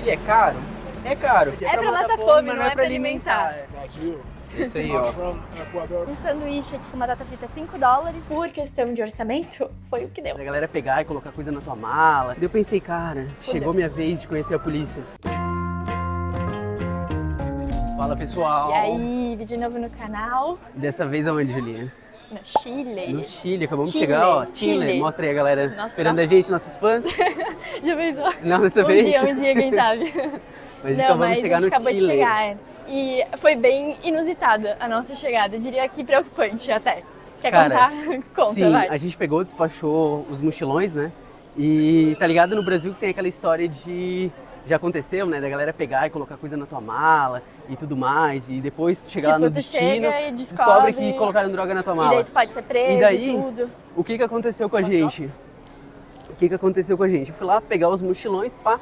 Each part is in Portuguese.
Chile é caro? É caro. É pra matar fome, mas não é pra alimentar. Brasil. Isso aí, ó. From Ecuador. Um sanduíche aqui com batata frita $5, por questão de orçamento, foi o que deu. A galera pegar e colocar coisa na tua mala. Daí eu pensei, cara, chegou minha vez de conhecer a polícia. Fala, pessoal. E aí, vídeo novo no canal, Dessa vez aonde, Julinha? no Chile. No Chile, acabamos Chile, de chegar, ó. Chile. Mostra aí a galera Nossa. esperando a gente, nossos fãs. Já pensou? Não, dessa vez. Um dia, quem sabe? Mas Não, acabamos mas de chegar a gente no acabou Chile. de chegar, é. E foi bem inusitada a nossa chegada, eu diria que preocupante até. Quer Cara, contar? Conta, sim, vai. a gente pegou, despachou os mochilões, né? E tá ligado no Brasil que tem aquela história de... Já aconteceu, né? Da galera pegar e colocar coisa na tua mala e tudo mais. E depois tu chegar lá Tipo, no tu destino, chega e descobre descobre que colocaram droga na tua E mala. daí tu pode ser preso E daí, tudo. o que aconteceu com a gente? O que aconteceu com a gente? Eu fui lá pegar os mochilões, pá,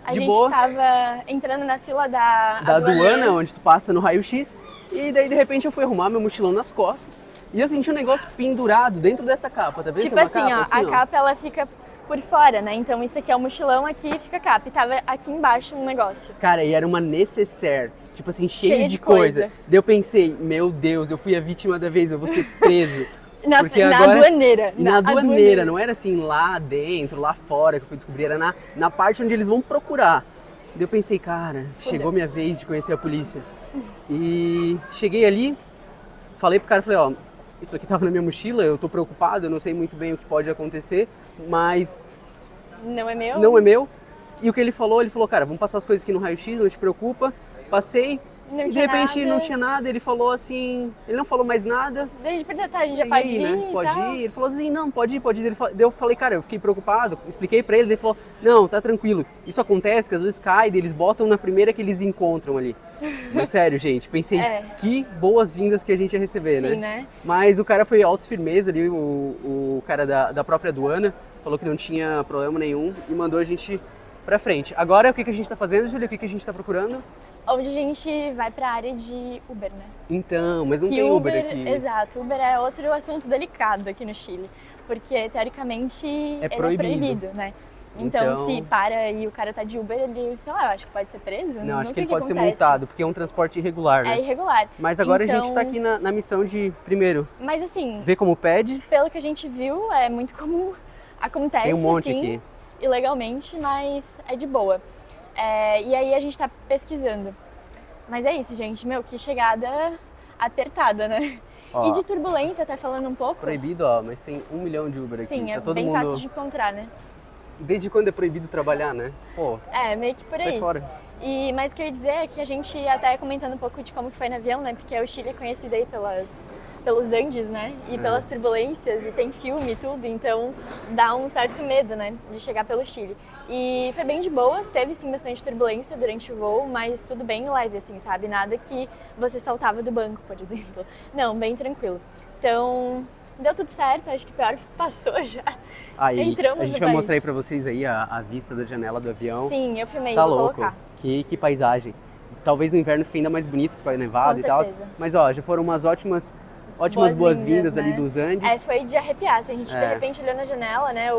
A de gente boa, tava entrando na fila da da aduana, aduaneira. onde tu passa no raio-x. E daí, de repente, eu fui arrumar meu mochilão nas costas. E eu senti um negócio pendurado dentro dessa capa, tá vendo? Tipo Tem uma assim, capa, ó, a capa ela fica por fora, né? Então isso aqui é o mochilão, aqui fica a capa. E tava aqui embaixo um negócio. Cara, e era uma necessaire, tipo assim, cheia Cheia de de coisa. coisa. Daí eu pensei, meu Deus, eu fui a vítima da vez, eu vou ser preso. Na Porque na agora- aduaneira. Na aduaneira, não era assim lá dentro, lá fora que eu fui descobrir, era na parte onde eles vão procurar. Daí eu pensei, cara, chegou minha vez de conhecer a polícia. E cheguei ali, falei pro cara, falei, ó, isso aqui tava na minha mochila, eu tô preocupado, eu não sei muito bem o que pode acontecer, mas Não é meu? não é meu. E o que ele falou, cara, vamos passar as coisas aqui no raio-x, não te preocupa. Passei, Não e de tinha repente nada. não tinha nada, ele falou assim, ele não falou mais nada. Daí a gente perguntou, tá, a gente já E pode aí, ir né? e Pode tal. ir. Ele falou assim, não, pode ir. Daí eu falei, cara, eu fiquei preocupado, expliquei pra ele, ele falou, não, tá tranquilo. Isso acontece, que às vezes cai, daí eles botam na primeira que eles encontram ali. Mas sério, gente, pensei, É. que boas-vindas que a gente ia receber, Sim, né? né? Mas o cara foi altos firmeza ali, o cara da própria aduana, falou que não tinha problema nenhum e mandou a gente pra frente. Agora, o que a gente tá fazendo, Júlia? O que a gente tá procurando? Onde a gente vai pra área de Uber, né? Então, mas não Que tem Uber aqui. Exato, Uber é outro assunto delicado aqui no Chile, porque teoricamente ele é proibido, né? Então, Então- se para e o cara tá de Uber, ele, sei lá, eu acho que pode ser preso. Não, acho que sei ele o pode ser acontece. multado, porque é um transporte irregular, né? É irregular. Mas agora a gente Então- tá aqui na missão de, primeiro, Mas assim, ver como pede. pelo que a gente viu, é muito comum. Acontece, Tem um monte sim, aqui. ilegalmente, mas é de boa. E aí a gente tá pesquisando. Mas é isso, gente. Meu, que chegada apertada, né? Ó, E de turbulência, até falando um pouco. proibido, ó, mas tem 1 milhão de Uber aqui. Sim, Tá é todo bem mundo... fácil de encontrar, né? Desde quando é proibido trabalhar, né? Pô, É, meio que por sai aí. fora. Mas o que eu ia dizer é que a gente até comentando um pouco de como que foi no avião, né? Porque o Chile é conhecido aí pelos Andes, né? E pelas turbulências, e tem filme e tudo, então dá um certo medo, né? De chegar pelo Chile. E foi bem de boa, teve sim bastante turbulência durante o voo, mas tudo bem leve, assim, sabe? Nada que você saltava do banco, por exemplo. Não, bem tranquilo. Então, deu tudo certo, acho que o pior passou já. Aí, Entramos a gente no vai país. mostrar aí pra vocês aí a vista da janela do avião. Sim, eu filmei, Tá vou louco. colocar. Que paisagem. Talvez no inverno fique ainda mais bonito, porque vai nevado Com e tal. certeza. Mas ó, já foram umas ótimas boas-vindas Boas-vindas, ali né? dos Andes. Foi de arrepiar, assim, a gente de É. repente olhou na janela, né,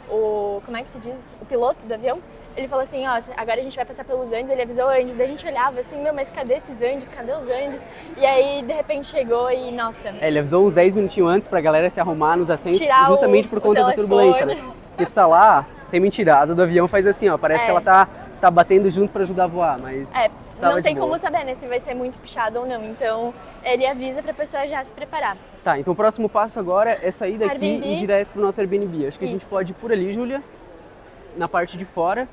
como é que se diz, o piloto do avião, ele falou assim, ó, agora a gente vai passar pelos Andes, ele avisou antes, daí a gente olhava assim, meu, mas cadê esses Andes, cadê os Andes? E aí, de repente, chegou e, nossa, Ele avisou uns 10 minutinhos antes pra galera se arrumar nos assentos, Tirar justamente por o conta da telefone. turbulência, né? Porque tu tá lá, sem mentira, a asa do avião faz assim, ó, parece É. que ela tá batendo junto pra ajudar a voar, mas tava não de tem boa. como saber, né, se vai ser muito puxado ou não, então ele avisa pra pessoa já se preparar. Tá, então o próximo passo agora é sair daqui Airbnb. e ir direto pro nosso Airbnb. Acho que a gente Isso. pode ir por ali, Júlia, na parte de fora.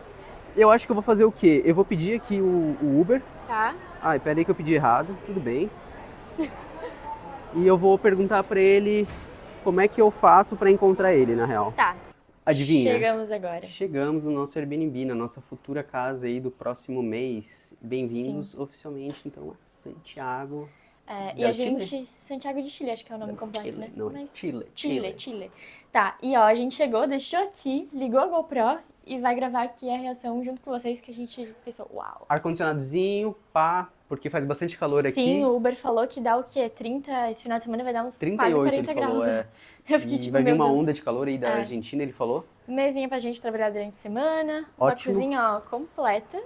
Eu acho que eu vou fazer o quê? Eu vou pedir aqui o Uber. Tá? Ai, peraí que eu pedi errado, tudo bem. E eu vou perguntar pra ele como é que eu faço pra encontrar ele, na real. Tá. Adivinha? Chegamos agora. Chegamos no nosso Airbnb, na nossa futura casa aí do próximo mês. Bem-vindos oficialmente, então, a Santiago. E a gente... Santiago de Chile, acho que é o nome completo, Chile, né? não, Chile. Chile. Tá, e ó, a gente chegou, deixou aqui, ligou a GoPro e vai gravar aqui a reação junto com vocês, que a gente pensou, uau. Ar-condicionadozinho, pá, porque faz bastante calor aqui. Sim, o Uber falou que dá o quê? 30, esse final de semana vai dar uns 38 quase 40 ele graus. falou, é. Eu fiquei E tipo, vai vir meu uma Deus. onda de calor aí da Argentina, ele falou. Mesinha pra gente trabalhar durante a semana. Ótimo. Uma cozinha, ó, completa.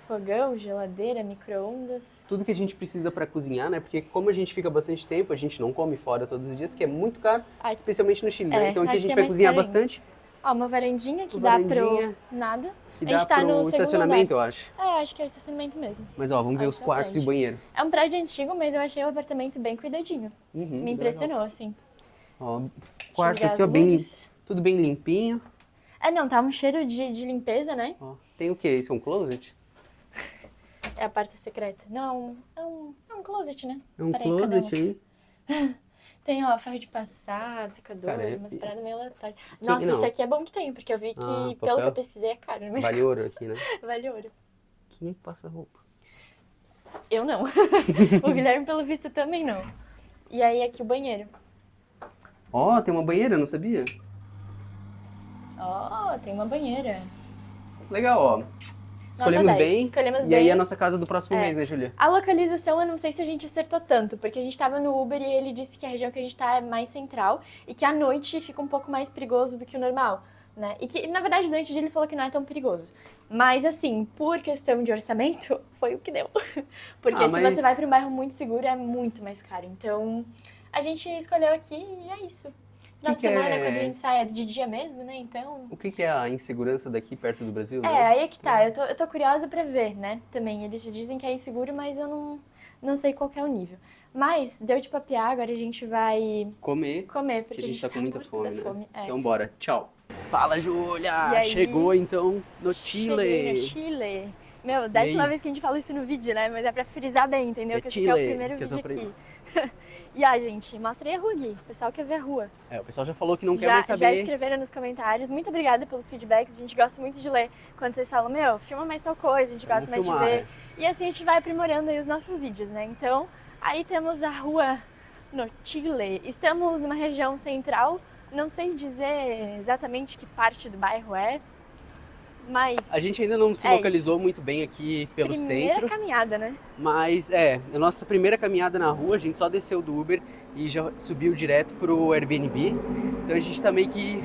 Fogão, geladeira, micro-ondas. Tudo que a gente precisa para cozinhar, né? Porque como a gente fica bastante tempo, a gente não come fora todos os dias, que é muito caro, Ai, especialmente no Chile, né? Então aqui a gente é vai mais cozinhar caro ainda. bastante, Ó, uma varandinha que Uma dá varandinha pro nada. que A gente dá tá no pro segundo estacionamento, andar. eu acho. Acho que é estacionamento mesmo. Mas ó, vamos ver os quartos e o banheiro. É um prédio antigo, mas eu achei o apartamento bem cuidadinho. Uhum, Me bem impressionou, assim. legal. Ó, Deixa eu quarto ligar aqui, as ó, bem, luzes. tudo bem limpinho. Não, tá um cheiro de limpeza, né? Ó, tem o quê? Isso é um closet? É a parte secreta. Não, é um closet, né? É um Peraí, cadê closet a luz? aí. Tem, ó, ferro de passar, secador, Cara, umas paradas meio aleatórias. Que- Nossa, não. isso aqui é bom que tem, porque eu vi que, pelo papel. que eu pesquisei, é caro, né? Vale ouro aqui, né? Vale ouro. Quem é que passa roupa? Eu não. O Guilherme, pelo visto, também não. E aí, aqui o banheiro. Ó, tem uma banheira, não sabia? Ó, tem uma banheira. Legal, ó. Escolhemos 10. bem. Escolhemos E bem. aí a nossa casa do próximo É. mês, né, Júlia? A localização eu não sei se a gente acertou tanto, porque a gente tava no Uber e ele disse que a região que a gente tá é mais central e que à noite fica um pouco mais perigoso do que o normal, né? E que, na verdade, durante o dia ele falou que não é tão perigoso. Mas, assim, por questão de orçamento, foi o que deu. Porque se mas- você vai pra um bairro muito seguro, é muito mais caro. Então, a gente escolheu aqui e é isso. Final de que semana, é- quando a gente sai, é de dia mesmo, né? Então... O que é a insegurança daqui perto do Brasil? É, né? aí é que tá. Eu tô curiosa pra ver, né? Também, eles dizem que é inseguro, mas eu não sei qual que é o nível. Mas, deu de papear, agora a gente vai Comer, comer, que porque a gente tá com muita morto fome, da né? fome. É. Então bora, tchau. Fala, Júlia! E aí? Chegou então no Cheguei no Chile. Chile. Meu, 10ª vez que a gente fala isso no vídeo, né? Mas é pra frisar bem, entendeu? É Que esse aqui é o Chile, primeiro que eu tô vídeo aqui. E ó, gente, mostra aí a rua, Gui. O pessoal quer ver a rua. É, o pessoal já falou que não quer Já, mais já saber. escreveram nos comentários. Muito obrigada pelos feedbacks. A gente gosta muito de ler quando vocês falam, meu, filma mais tal coisa, a gente gosta Vamos mais filmar, de ver. E assim a gente vai aprimorando aí os nossos vídeos, né? Então, aí temos a rua no Chile. Estamos numa região central. Não sei dizer exatamente que parte do bairro é, mas... A gente ainda não se É localizou muito bem aqui pelo primeira centro, caminhada, né? mas a nossa primeira caminhada na rua, a gente só desceu do Uber e já subiu direto pro Airbnb. Então a gente tá meio que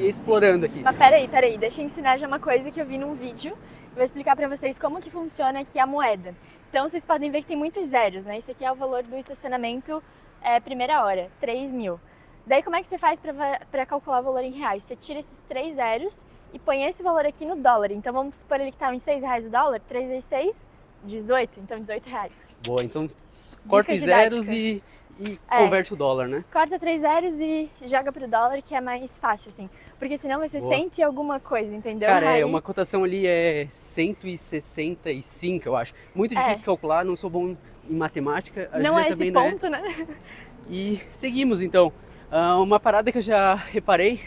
explorando aqui. Mas peraí, deixa eu ensinar já uma coisa que eu vi num vídeo. Vou explicar pra vocês como que funciona aqui a moeda. Então vocês podem ver que tem muitos zeros, né? Esse aqui é o valor do estacionamento primeira hora, 3 mil. Daí como é que você faz pra calcular o valor em reais? Você tira esses 3 zeros e põe esse valor aqui no dólar. Então vamos supor ele que tá uns 6 reais o dólar, 3 vezes 6, 18, então 18 reais. Boa, então corta os zeros e converte o dólar, né? Corta 3 zeros e joga pro dólar, que é mais fácil, assim. Porque senão vai ser Boa. 100 e alguma coisa, entendeu? Cara, Aí, uma cotação ali é 165, eu acho. Muito difícil calcular, não sou bom em matemática. A não Júlia é também esse não é. ponto, né? E seguimos então. Uma parada que eu já reparei,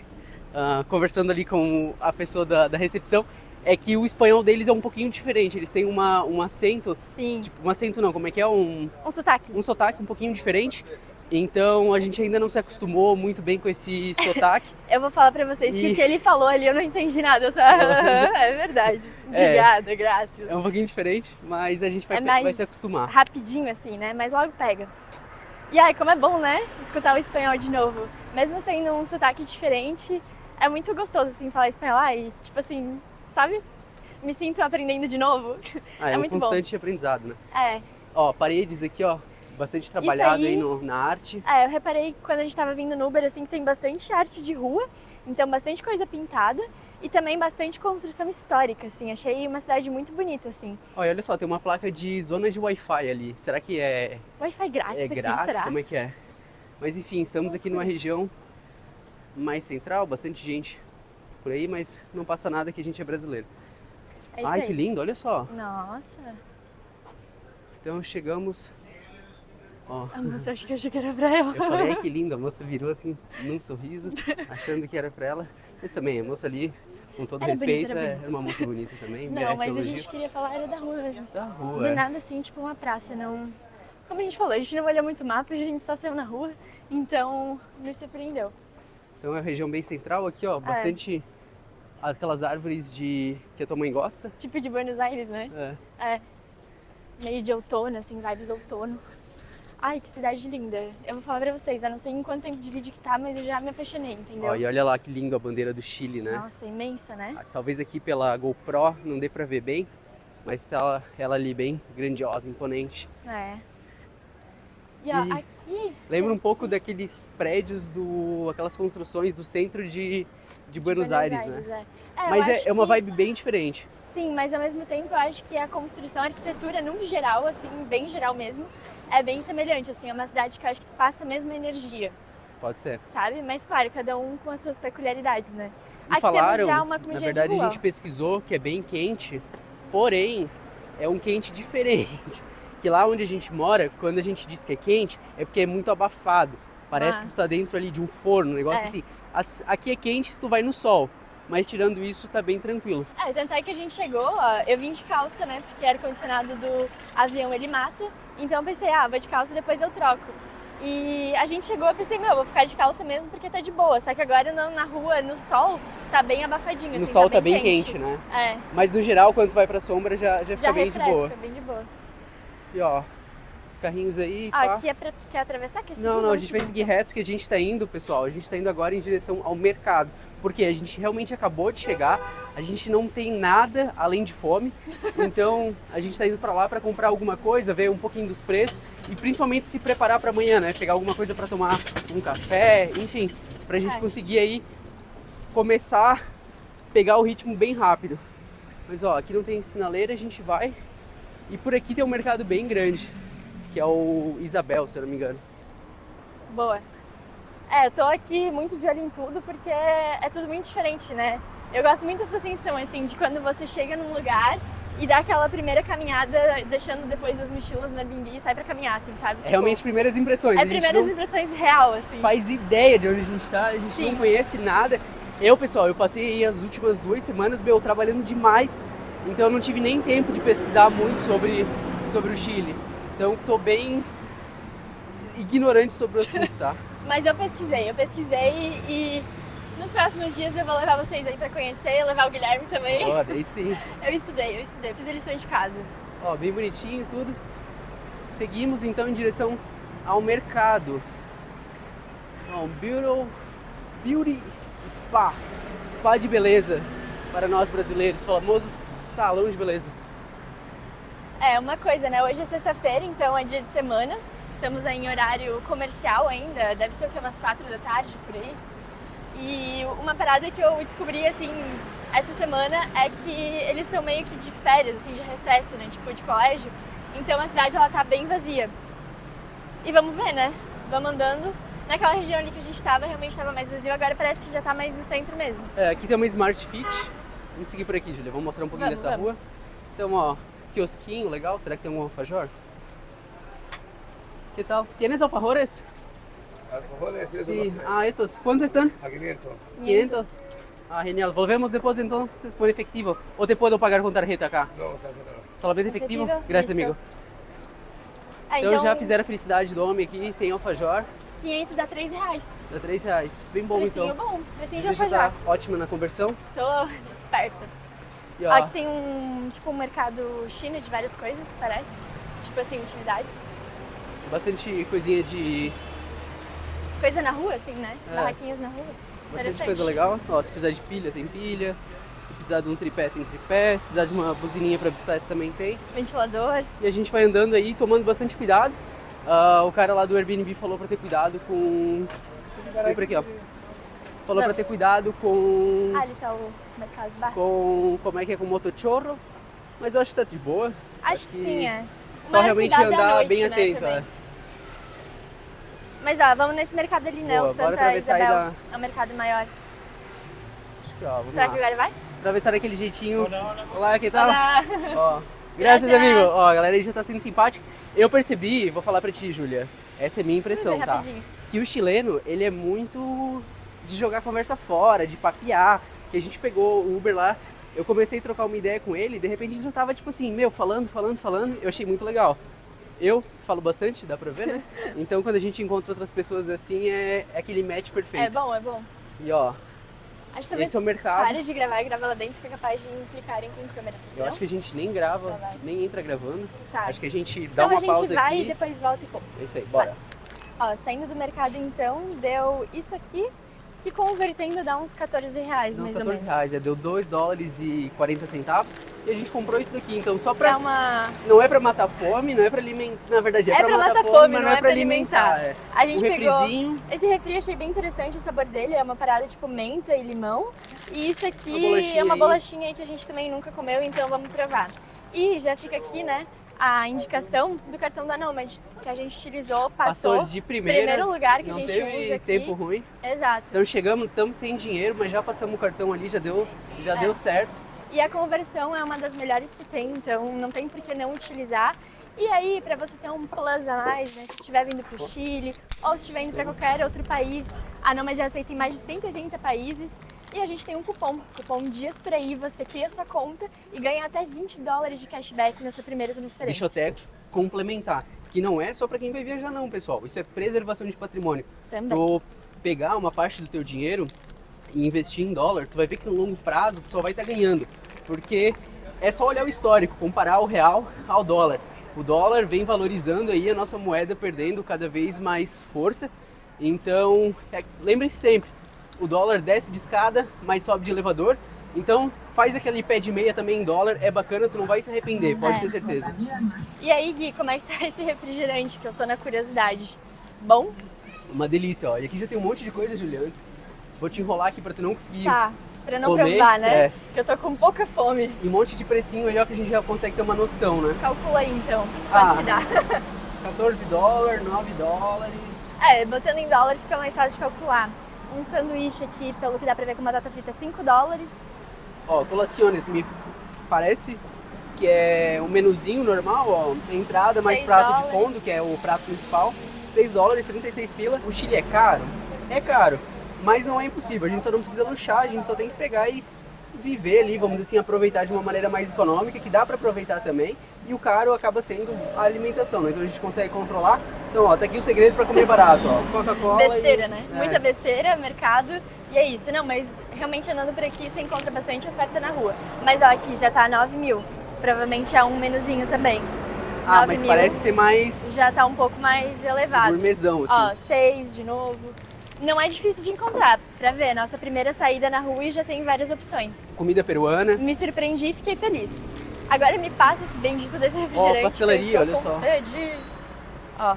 conversando ali com a pessoa da recepção, é que o espanhol deles é um pouquinho diferente. Eles têm um acento, Sim. tipo, um acento não, como é que é? Um sotaque. Um sotaque um pouquinho diferente. Então a gente ainda não se acostumou muito bem com esse sotaque. Eu vou falar pra vocês que o que ele falou ali eu não entendi nada. Eu só... é verdade. Obrigada, graças. É um pouquinho diferente, mas a gente vai se acostumar. Rapidinho assim, né? Mas logo pega. E ai, como é bom, né? Escutar o espanhol de novo. Mesmo sendo um sotaque diferente, é muito gostoso, assim, falar espanhol. Ai, tipo assim, sabe? Me sinto aprendendo de novo. É um muito constante aprendizado, né? É. Ó, paredes aqui, ó, bastante trabalhado aí na arte. Eu reparei quando a gente tava vindo no Uber, assim, que tem bastante arte de rua. Então, bastante coisa pintada. E também bastante construção histórica, assim. Achei uma cidade muito bonita, assim. Olha só, tem uma placa de zona de Wi-Fi ali. Será que é Wi-Fi grátis aqui, grátis? será? Como é que é? Mas enfim, estamos aqui numa região mais central, bastante gente por aí, mas não passa nada que a gente é brasileiro. É isso Ai, aí. que lindo, olha só. Nossa. Então chegamos... Ó, A moça, acho que eu achei que era pra ela. eu falei, ai que lindo, a moça virou assim, num sorriso, achando que era pra ela. Mas também, a moça ali, com todo Era respeito, bonita, era bonita. é uma moça bonita também, Não, merece mas a elogio. gente queria falar era da rua mesmo. Da rua, Do é. nada assim, tipo uma praça, não... Como a gente falou, a gente não olhou muito o mapa, a gente só saiu na rua, então nos surpreendeu. Então é uma região bem central aqui, ó, bastante aquelas árvores que a tua mãe gosta. Tipo de Buenos Aires, né? É. Meio de outono, assim, vibes outono. Ai, que cidade linda. Eu vou falar pra vocês, eu não sei em quanto tempo de vídeo que tá, mas eu já me apaixonei, entendeu? Ó, e olha lá que lindo a bandeira do Chile, né? Nossa, imensa, né? Talvez aqui pela GoPro não dê pra ver bem, mas tá ela ali bem grandiosa, imponente. É. E ó, E aqui... lembra um pouco daqueles prédios, aquelas construções do centro de Buenos Aires, né? Mas é uma vibe bem diferente. Sim, mas ao mesmo tempo eu acho que a construção, a arquitetura, no geral, assim, bem geral mesmo, é bem semelhante, assim, é uma cidade que eu acho que passa a mesma energia. Pode ser. Sabe? Mas claro, cada um com as suas peculiaridades, né? E aqui falaram, temos já uma na comidinha verdade de a rua. gente pesquisou que é bem quente, porém é um quente diferente. Que lá onde a gente mora, quando a gente diz que é quente, é porque é muito abafado. Parece que tu tá dentro ali de um forno, um negócio assim. Aqui é quente se tu vai no sol, mas tirando isso tá bem tranquilo. Tanto é que a gente chegou, ó, eu vim de calça, né? Porque o ar-condicionado do avião ele mata. Então eu pensei, vou de calça, depois eu troco. E a gente chegou, eu pensei, vou ficar de calça mesmo porque tá de boa. Só que agora na rua, no sol, tá bem abafadinho. No assim, sol tá bem quente, né? É. Mas no geral, quando tu vai pra sombra, já fica bem de boa. Fica bem de boa. E ó, os carrinhos aí, Aqui é pra quer atravessar? Quer seguir? Não, a gente vai seguir reto que a gente tá indo, pessoal. A gente tá indo agora em direção ao mercado. Porque a gente realmente acabou de chegar, a gente não tem nada além de fome. Então a gente tá indo pra lá pra comprar alguma coisa, ver um pouquinho dos preços e principalmente se preparar pra amanhã, né? Pegar alguma coisa pra tomar, um café, enfim, pra gente conseguir aí começar a pegar o ritmo bem rápido. Mas ó, aqui não tem sinaleira, a gente vai. E por aqui tem um mercado bem grande, que é o Isabel, se eu não me engano. Boa. Eu tô aqui muito de olho em tudo porque é tudo muito diferente, né? Eu gosto muito dessa sensação, assim, de quando você chega num lugar e dá aquela primeira caminhada, deixando depois as mochilas no Airbnb e sai pra caminhar, assim, sabe? É realmente primeiras impressões. Primeiras impressões real, assim. Faz ideia de onde a gente tá, a gente não conhece nada. Pessoal, eu passei as últimas 2 semanas, trabalhando demais, então eu não tive nem tempo de pesquisar muito sobre o Chile. Então tô bem ignorante sobre o assunto, tá? Mas eu pesquisei e nos próximos dias eu vou levar vocês aí pra conhecer, levar o Guilherme também. Daí sim. Eu estudei, fiz a lição de casa. Bem bonitinho e tudo. Seguimos então em direção ao mercado. Beauty Spa de beleza para nós brasileiros, famoso salão de beleza. Uma coisa, né? Hoje é sexta-feira, então é dia de semana. Estamos aí em horário comercial ainda, deve ser o que, umas 4 da tarde, por aí. E uma parada que eu descobri, assim, essa semana é que eles estão meio que de férias, assim, de recesso, né? Tipo, de colégio. Então a cidade, ela tá bem vazia. E vamos ver, né? Vamos andando. Naquela região ali que a gente tava, realmente estava mais vazio. Agora parece que já tá mais no centro mesmo. Aqui tem uma Smart Fit. Vamos seguir por aqui, Júlia. Vamos mostrar um pouquinho dessa rua. Então, ó, quiosquinho legal. Será que tem algum alfajor? ¿Qué tal? ¿Tienes alfajores? Alfajores, Sí. Estos. ¿Cuántos están? A 500. 500. Genial. Volvemos después entonces por efectivo. ¿O te puedo pagar con tarjeta acá? Não, tá não. Solamente efectivo? Efectivo? Graças, Listo. amigo. Então já fizeram a felicidade do homem aqui. Tem alfajor. 500 dá R$3. Dá R$3. Bem bom, Precinho então. bom, precinho de Deixa alfajor. tá ótima na conversão. Tô esperta. E, ó, Aqui tem um mercado chino de várias coisas, parece. Tipo assim, utilidades. bastante coisinha de... Coisa na rua, assim, né? Barraquinhas na rua. Bastante coisa legal. Ó, se precisar de pilha, tem pilha. Se precisar de um tripé, tem tripé. Se precisar de uma buzininha pra bicicleta, também tem. Ventilador. E a gente vai andando aí, tomando bastante cuidado. O cara lá do Airbnb falou pra ter cuidado com... Vem por aqui, ó. Falou pra ter cuidado com... Ali tá o mercado bar. Como é que é? Com motochorro. Mas eu acho que tá de boa. Acho que sim, é. Só Mas realmente cuidado à andar noite, bem né, atento, também. Mas ó, vamos nesse mercado ali, né? Boa, O bora Santa atravessar aí Isabel. É o mercado maior. Acho que, ó, vamos Será lá. que agora vai? Atravessar daquele jeitinho. Olá, que tal? Olá. Ó, graças, Graças. amigo. Ó, a galera aí já tá sendo simpática. Eu percebi, vou falar pra ti, Júlia. Essa é a minha impressão, tá? Rapidinho. Que o chileno, ele é muito de jogar conversa fora, de papear. Que a gente pegou o Uber lá, eu comecei a trocar uma ideia com ele, e de repente a gente já tava tipo assim, falando. Eu achei muito legal. Eu falo bastante, dá pra ver, né? Então quando a gente encontra outras pessoas assim, é aquele match perfeito. É bom, é bom. E ó, Acho que talvez Esse é o mercado. pare de gravar e grava lá dentro, que é capaz de implicarem com câmeras. Eu acho que a gente nem grava, Só vai. nem entra gravando. Tá. Acho que a gente dá Então uma a gente pausa vai aqui. e depois volta e conta. É isso aí, bora. Ó, saindo do mercado então, deu isso aqui, que convertendo dá uns 14 reais, Deu uns mais ou 14 menos. reais, deu 2 dólares e 40 centavos. E a gente comprou isso daqui, então só pra... É uma... Não é pra matar fome, não é pra alimentar... Na verdade é, É pra matar fome, mas não é pra alimentar. É. A gente Um pegou... refrizinho. Esse refri eu achei bem interessante o sabor dele, é uma parada tipo menta e limão. E isso aqui Uma bolachinha é uma aí. bolachinha aí que a gente também nunca comeu, então vamos provar. E já fica aqui, né, a indicação do cartão da Nomad, que a gente utilizou, passou de primeira. primeiro lugar que Não a gente teve usa aqui. tempo ruim. Exato. Então chegamos, estamos sem dinheiro, mas já passamos o cartão ali, já deu certo. E a conversão é uma das melhores que tem, então não tem por que não utilizar. E aí, para você ter um plus a mais, né, se estiver vindo para o Chile ou se estiver indo para qualquer outro país, a Nomad já aceita em mais de 180 países e a gente tem um cupom Dias Por Aí, você cria sua conta e ganha até 20 dólares de cashback na sua primeira transferência. Deixa eu até complementar, que não é só para quem vai viajar não, pessoal. Isso é preservação de patrimônio. Também. Tu pegar uma parte do teu dinheiro e investir em dólar, tu vai ver que no longo prazo tu só vai estar ganhando. Porque é só olhar o histórico, comparar o real ao dólar. O dólar vem valorizando aí, a nossa moeda perdendo cada vez mais força. Então, lembrem-se sempre, o dólar desce de escada, mas sobe de elevador. Então, faz aquele pé de meia também em dólar, é bacana, tu não vai se arrepender, pode ter certeza. E aí, Gui, como é que tá esse refrigerante que eu tô na curiosidade? Bom? Uma delícia, ó. E aqui já tem um monte de coisa, Juliana. Vou te enrolar aqui pra tu não conseguir Tá, pra não comer, provar, né? é. Que eu tô com pouca fome. E um monte de precinho aí, ó, que a gente já consegue ter uma noção, né? Calcula aí então, Ah. quanto que dá. 14 dólares, 9 dólares. É, botando em dólar fica mais fácil de calcular. Um sanduíche aqui, pelo que dá pra ver com batata frita, 5 dólares. Ó, colaciones, me parece que é um menuzinho normal, ó. Entrada mais 6 prato dólares. de fundo, que é o prato principal. 6 dólares, 36 pila. O Chile é caro? É caro, mas não é impossível. A gente só não precisa luxar, a gente só tem que pegar e viver ali, vamos dizer assim, aproveitar de uma maneira mais econômica, que dá pra aproveitar também. E o caro acaba sendo a alimentação, né? Então a gente consegue controlar. Então, ó, tá aqui o segredo pra comer barato, ó. Coca-Cola Besteira, e... né? É. Muita besteira, mercado. E é isso. Não, mas realmente andando por aqui você encontra bastante oferta na rua. Mas ó, aqui já tá 9 mil. Provavelmente é um menuzinho também. Ah, 9 mas mil parece ser mais já tá um pouco mais elevado. gourmetzão, assim. Ó, 6 de novo. Não é difícil de encontrar, pra ver. Nossa primeira saída na rua e já tem várias opções. Comida peruana. Me surpreendi e fiquei feliz. Agora me passa esse bendito desse refrigerante. pastelaria, que eu olha estou com só. sede. Ó,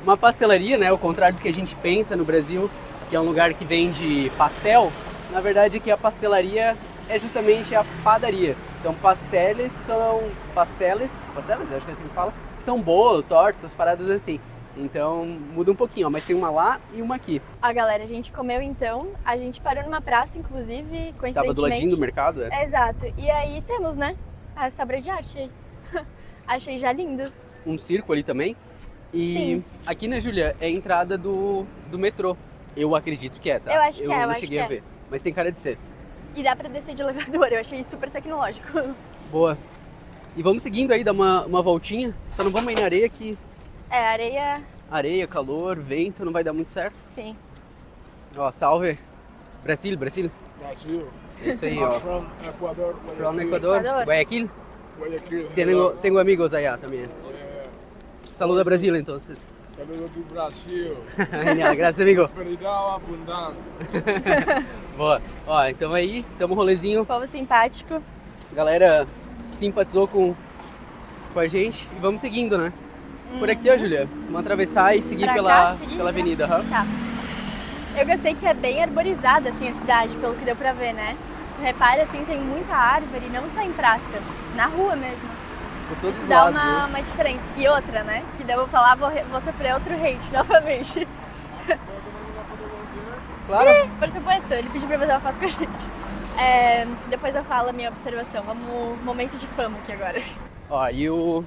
Uma pastelaria, né? Ao contrário do que a gente pensa no Brasil, que é um lugar que vende pastel. Na verdade, aqui a pastelaria é justamente a padaria. Então, pasteles são... Pasteles, acho que é assim que fala. São bolo, tortas, essas paradas assim. Então, muda um pouquinho, ó. Mas tem uma lá e uma aqui. ó, galera, a gente comeu então. A gente parou numa praça, inclusive, coincidentemente. Tava do ladinho do mercado, é? Exato. E aí temos, né? A obra de arte aí. Achei já lindo. Um circo ali também. E Sim. aqui, né, Júlia, é a entrada do metrô. Eu acredito que é, tá? Eu acho que é, eu não acho cheguei que a é. ver. Mas tem cara de ser. E dá pra descer de elevador. Eu achei super tecnológico. Boa. E vamos seguindo aí, dar uma voltinha. Só não vamos ir na areia que É, areia, areia, calor, vento, não vai dar muito certo. sim. Ó, salve. Brasil, Brasil. Brasil. É isso aí, I'm ó. from Ecuador. From Ecuador, Ecuador. Guayaquil. Guayaquil. Tenho amigos allá também. Saluda Brasil, então. Saludo do Brasil. Genial, graças amigo. Prosperidade, abundância. Boa. Ó, então aí, estamos rolezinho. Povo simpático. A galera simpatizou com a gente e vamos seguindo, né? Por aqui, ó, Julia. Vamos atravessar e seguir Pra pela, cá, seguir? pela avenida. aham. Tá. Eu gostei que é bem arborizada, assim, a cidade, pelo que deu pra ver, né? Tu repara, assim, tem muita árvore, não só em praça, na rua mesmo. Por todos Isso os dá lados, né? uma diferença. E outra, né? Que daí eu vou falar, vou sofrer outro hate novamente. Claro. Por supuesto, ele pediu pra fazer uma foto com a gente. É, depois eu falo a minha observação. Vamos, momento de fama aqui agora. Ó, e o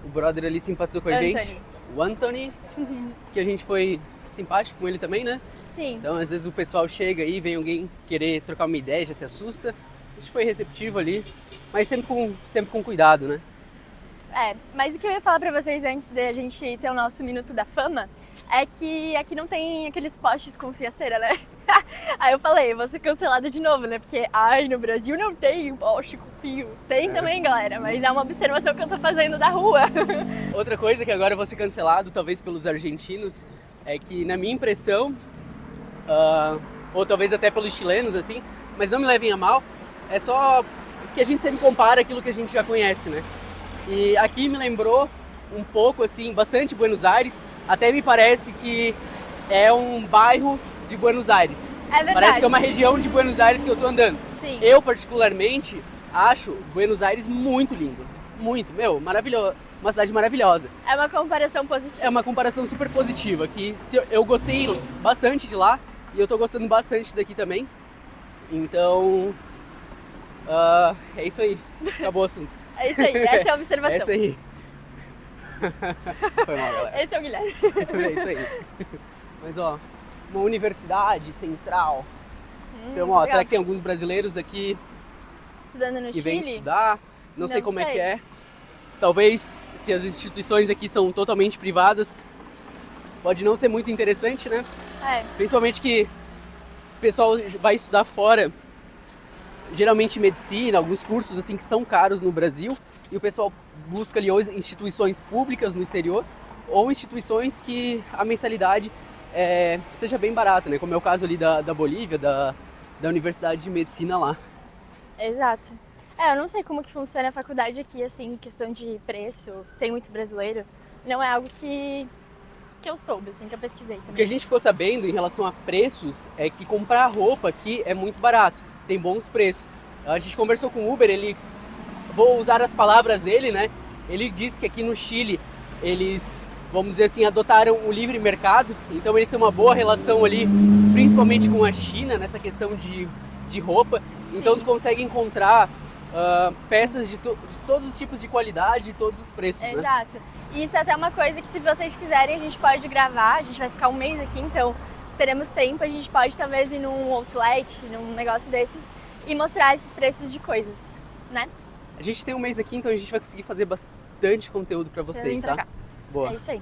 brother ali simpatizou com a Anthony. gente. O Anthony, que a gente foi simpático com ele também, né? Sim. Então, às vezes o pessoal chega aí, vem alguém querer trocar uma ideia, já se assusta. A gente foi receptivo ali, mas sempre com cuidado, né? É, mas o que eu ia falar pra vocês antes de a gente ter o nosso Minuto da Fama é que aqui não tem aqueles postes com fiaceira, né? Aí eu falei, vou ser cancelada de novo, né? Porque, no Brasil não tem poste com fio. Tem também, galera, mas é uma observação que eu tô fazendo da rua. Outra coisa que agora eu vou ser cancelado, talvez pelos argentinos, é que na minha impressão, ou talvez até pelos chilenos, assim, mas não me levem a mal, é só que a gente sempre compara aquilo que a gente já conhece, né? E aqui me lembrou um pouco, assim, bastante Buenos Aires, até me parece que é um bairro de Buenos Aires. É verdade. Parece que é uma região de Buenos Aires que eu tô andando. Sim. Eu, particularmente, acho Buenos Aires muito lindo. Muito, maravilhoso. Uma cidade maravilhosa. É uma comparação positiva. É uma comparação super positiva, que eu gostei bastante de lá e eu tô gostando bastante daqui também. Então, é isso aí. Acabou o assunto. É isso aí, essa é a observação. É isso aí. Foi mal, galera. Esse é o Guilherme. É isso aí. Mas, uma universidade central. Então, legal. será que tem alguns brasileiros aqui Estudando no que vêm Chile? estudar? Não sei como é sei. que é. Talvez, se as instituições aqui são totalmente privadas, pode não ser muito interessante, né? Principalmente que o pessoal vai estudar fora, geralmente medicina, alguns cursos assim que são caros no Brasil, e o pessoal busca ali ou instituições públicas no exterior, ou instituições que a mensalidade seja bem barata, né? Como é o caso ali da Bolívia, da Universidade de Medicina lá. Exato. Eu não sei como que funciona a faculdade aqui, assim, questão de preço, se tem muito brasileiro. Não é algo que eu soube, assim, que eu pesquisei também. O que a gente ficou sabendo em relação a preços é que comprar roupa aqui é muito barato, tem bons preços. A gente conversou com o Uber, vou usar as palavras dele, né? Ele disse que aqui no Chile eles, vamos dizer assim, adotaram o livre mercado, então eles têm uma boa relação ali, principalmente com a China, nessa questão de roupa. Sim. Então tu consegue encontrar peças de todos os tipos de qualidade, de todos os preços, né? Exato. E isso é até uma coisa que, se vocês quiserem, a gente pode gravar. A gente vai ficar um mês aqui, então teremos tempo. A gente pode talvez ir num outlet, num negócio desses, e mostrar esses preços de coisas, né? A gente tem um mês aqui, então a gente vai conseguir fazer bastante conteúdo pra vocês, tá? Boa. É isso aí.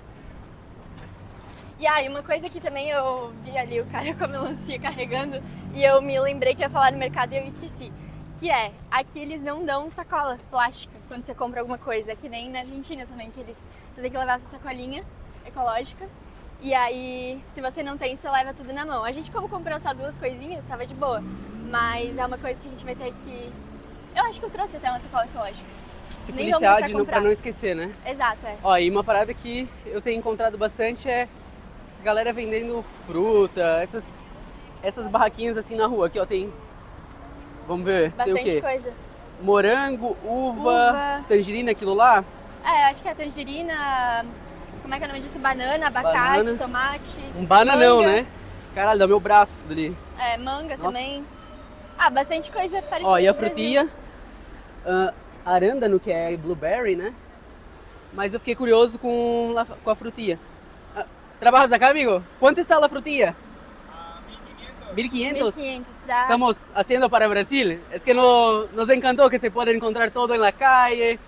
E aí, uma coisa que também eu vi ali o cara com a melancia carregando, e eu me lembrei que ia falar no mercado e eu esqueci. Que aqui eles não dão sacola plástica quando você compra alguma coisa, que nem na Argentina também, que você tem que levar sua sacolinha ecológica, e aí se você não tem, você leva tudo na mão. A gente, como comprou só 2 coisinhas, tava de boa, mas é uma coisa que a gente vai ter que... Eu acho que eu trouxe até uma sacola ecológica. Se policiar pra não esquecer, né? Exato, E uma parada que eu tenho encontrado bastante é galera vendendo fruta, essas barraquinhas assim na rua, aqui tem... Vamos ver, bastante tem o quê? Coisa. Morango, uva, tangerina, aquilo lá? Acho que é tangerina, como é que é o nome disso? Banana, abacate, tomate. Um bananão, né? Caralho, dá meu braço isso dali. Manga. Nossa. Também. Bastante coisa parecida. E a frutinha, arándano, que é blueberry, né? Mas eu fiquei curioso com a frutinha. Trabalhas acá, amigo? Quanto está a frutinha? 1500. 1500, dá. Estamos haciendo para Brasil. Es que nos encantó que se puede encontrar todo en la calle,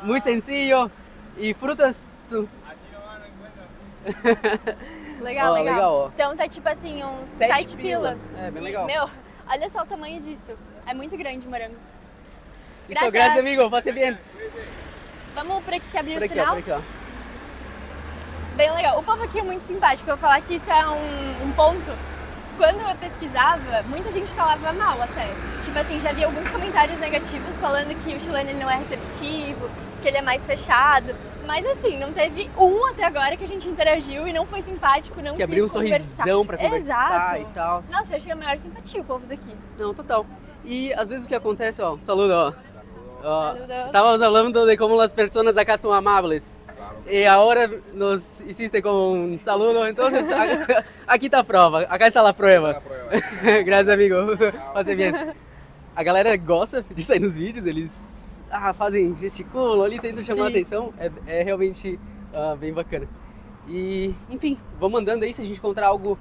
muy sencillo. Y frutas son... Legal, legal. Então tá tipo assim, uns 7 pila. Bem legal. Meu, olha só o tamanho disso. É muito grande o morango. Graças, amigo. Faça bem. Vamos por aqui que abrir o aqui, sinal. Por aqui, ó. Bem legal. O povo aqui é muito simpático. Eu vou falar que isso é um ponto. Quando eu pesquisava, muita gente falava mal até. Tipo assim, já vi alguns comentários negativos falando que o chileno ele não é receptivo, que ele é mais fechado. Mas assim, não teve um até agora que a gente interagiu e não foi simpático, não que abriu um sorrisão pra conversar. Exato. E tal. Nossa, eu achei a maior simpatia o povo daqui. Não, total. E às vezes o que acontece, saludo, Saludo. Estávamos falando de como as pessoas acá são amáveis. Y ahora nos hiciste como un saludo, entonces aquí está a prova, acá está a prova. Graças, amigo. Faça bem. A galera gosta de sair nos vídeos, eles fazem, gesticulam ali, tentam chamar a atenção, é realmente bem bacana. E, enfim, vamos andando aí, se a gente encontrar algo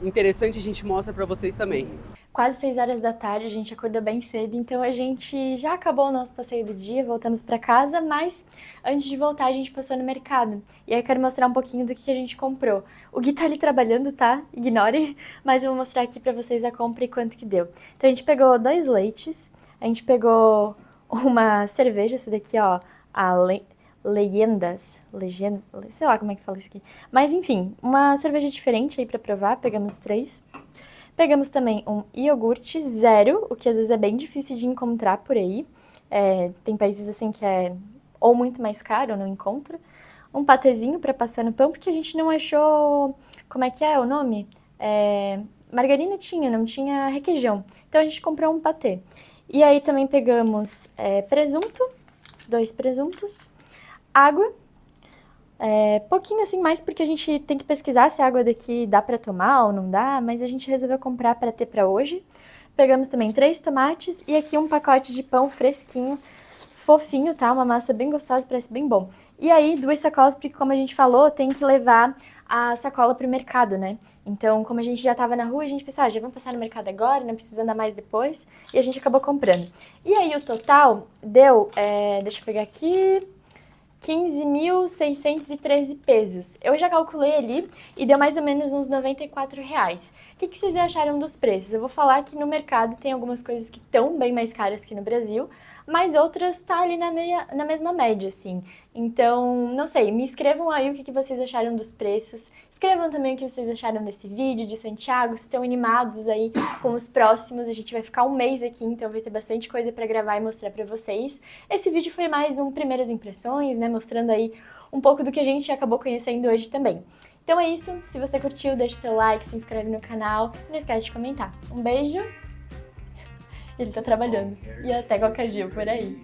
interessante a gente mostra pra vocês também. quase 6 horas da tarde, a gente acordou bem cedo, então a gente já acabou o nosso passeio do dia, voltamos para casa, mas antes de voltar a gente passou no mercado. E aí eu quero mostrar um pouquinho do que a gente comprou. O Gui tá ali trabalhando, tá? Ignore, mas eu vou mostrar aqui para vocês a compra e quanto que deu. Então a gente pegou 2 leites, a gente pegou uma cerveja, essa daqui, ó, a Leyendas, sei lá como é que fala isso aqui. Mas enfim, uma cerveja diferente aí para provar, pegamos 3. Pegamos também um iogurte zero, o que às vezes é bem difícil de encontrar por aí. Tem países assim que é ou muito mais caro ou não encontra. Um patezinho para passar no pão, porque a gente não achou... Como é que é o nome? Margarina tinha, não tinha requeijão. Então a gente comprou um patê. E aí também pegamos presunto, 2 presuntos, água. Pouquinho assim mais porque a gente tem que pesquisar se a água daqui dá pra tomar ou não dá, mas a gente resolveu comprar pra ter pra hoje. Pegamos também 3 tomates e aqui um pacote de pão fresquinho, fofinho, tá? Uma massa bem gostosa, parece bem bom. E aí 2 sacolas, porque como a gente falou, tem que levar a sacola pro mercado, né? Então, como a gente já tava na rua, a gente pensou, já vamos passar no mercado agora, não precisa andar mais depois, e a gente acabou comprando. E aí o total deu, deixa eu pegar aqui... 15.613 pesos. Eu já calculei ali e deu mais ou menos uns R$94. O que vocês acharam dos preços? Eu vou falar que no mercado tem algumas coisas que estão bem mais caras que no Brasil, mas outras tá ali na mesma média, assim. Então, não sei, me escrevam aí o que vocês acharam dos preços. Escrevam também o que vocês acharam desse vídeo de Santiago, se estão animados aí com os próximos. A gente vai ficar um mês aqui, então vai ter bastante coisa pra gravar e mostrar pra vocês. Esse vídeo foi mais um primeiras impressões, né, mostrando aí um pouco do que a gente acabou conhecendo hoje também. Então é isso, se você curtiu, deixa seu like, se inscreve no canal e não esquece de comentar. Um beijo! Ele tá trabalhando. E até qualquer dia por aí.